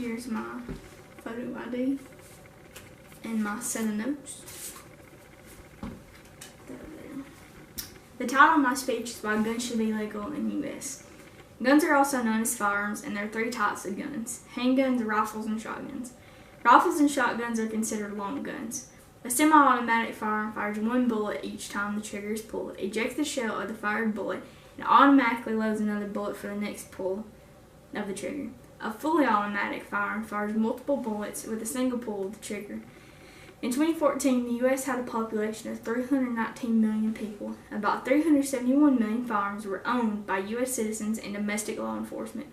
here's my photo ID and my set of notes. The title of my speech is why guns should be legal in the U.S. Guns are also known as firearms, and there are three types of guns: handguns, rifles, and shotguns. Rifles and shotguns are considered long guns. A semi-automatic firearm fires one bullet each time the trigger is pulled, ejects the shell of the fired bullet, and automatically loads another bullet for the next pull of the trigger. A fully automatic firearm fires multiple bullets with a single pull of the trigger. In 2014, the U.S. had a population of 319 million people. About 371 million firearms were owned by U.S. citizens and domestic law enforcement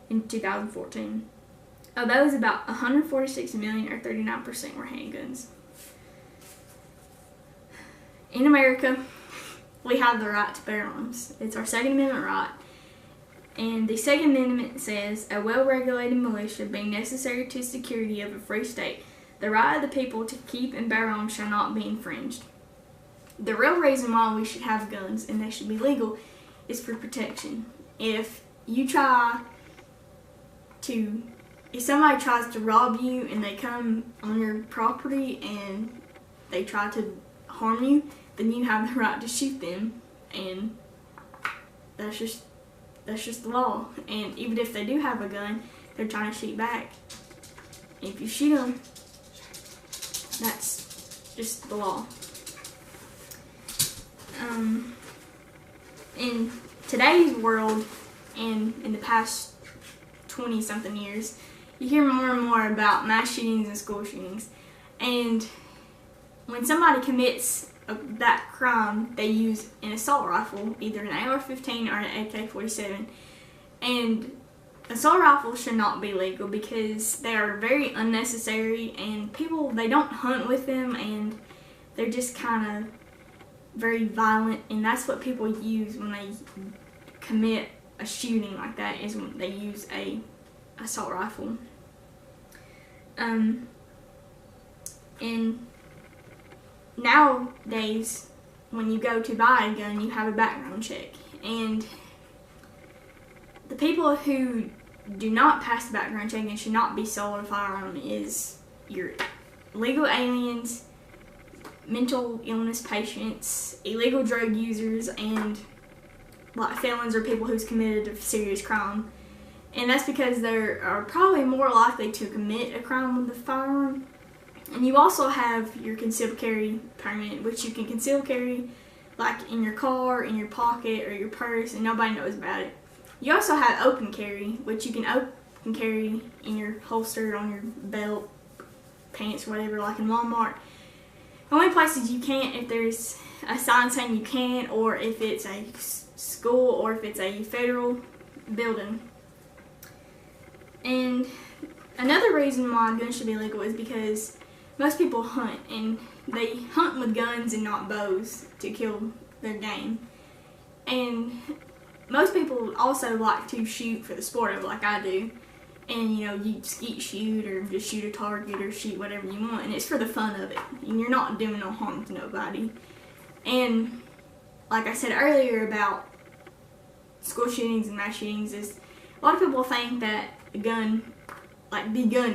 in 2014. Of those, about 146 million, or 39%, were handguns. In America, we have the right to bear arms. It's our Second Amendment right. And the Second Amendment says, a well-regulated militia being necessary to security of a free state, the right of the people to keep and bear arms shall not be infringed. The real reason why we should have guns and they should be legal is for protection. If somebody tries to rob you and they come on your property and they try to harm you, then you have the right to shoot them, and that's just the law. And even if they do have a gun, they're trying to shoot back. If you shoot them, that's just the law. In today's world, and in the past 20-something years, you hear more and more about mass shootings and school shootings. And when somebody commits that crime, they use an assault rifle, either an AR-15 or an AK-47. And assault rifles should not be legal because they are very unnecessary, and people, they don't hunt with them, and they're just kind of very violent, and that's what people use when they commit a shooting like that, is when they use a assault rifle. And nowadays, when you go to buy a gun, you have a background check, and the people who do not pass the background check and should not be sold a firearm is your illegal aliens, mental illness patients, illegal drug users, and like felons or people who's committed a serious crime. And that's because they are probably more likely to commit a crime with a firearm. And you also have your concealed carry permit, which you can conceal carry like in your car, in your pocket, or your purse, and nobody knows about it. You also have open carry, which you can open carry in your holster, on your belt, pants, whatever, like in Walmart. The only places you can't, if there's a sign saying you can, or if it's a school, or if it's a federal building. And another reason why guns should be legal is because most people hunt, and they hunt with guns and not bows to kill their game. And most people also like to shoot for the sport of it, like I do. And you skeet shoot, or just shoot a target, or shoot whatever you want, and it's for the fun of it. And you're not doing no harm to nobody. And like I said earlier about school shootings and mass shootings, is a lot of people think that the gun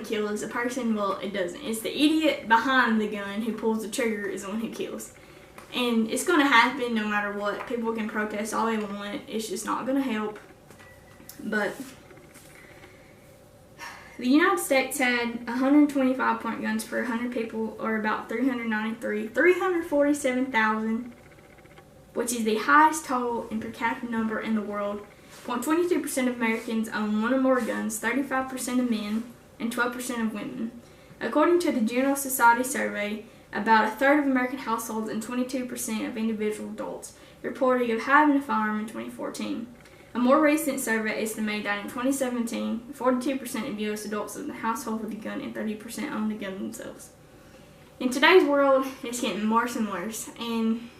kills a person. Well, it doesn't. It's the idiot behind the gun who pulls the trigger is the one who kills. And it's going to happen no matter what. People can protest all they want. It's just not going to help. But the United States had 125 point guns per 100 people, or about 347,000, which is the highest total in per capita number in the world. 22% of Americans own one or more guns, 35% of men, and 12% of women. According to the General Society survey, about a third of American households and 22% of individual adults reported of having a firearm in 2014. A more recent survey estimated that in 2017, 42% of U.S. adults in the household with a gun and 30% own the gun themselves. In today's world, it's getting worse and worse, and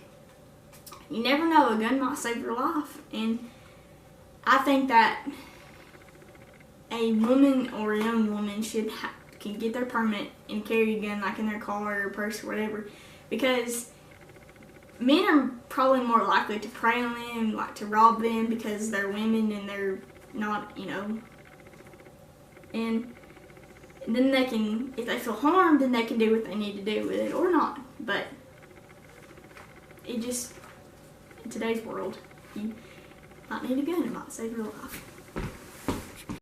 you never know, a gun might save your life. And I think that a woman or a young woman can get their permit and carry a gun, like in their car or purse or whatever, because men are probably more likely to prey on them, like to rob them, because they're women and they're not, And And then they can, if they feel harmed, then they can do what they need to do with it or not. But it just, in today's world, you might need a gun, it might save your life.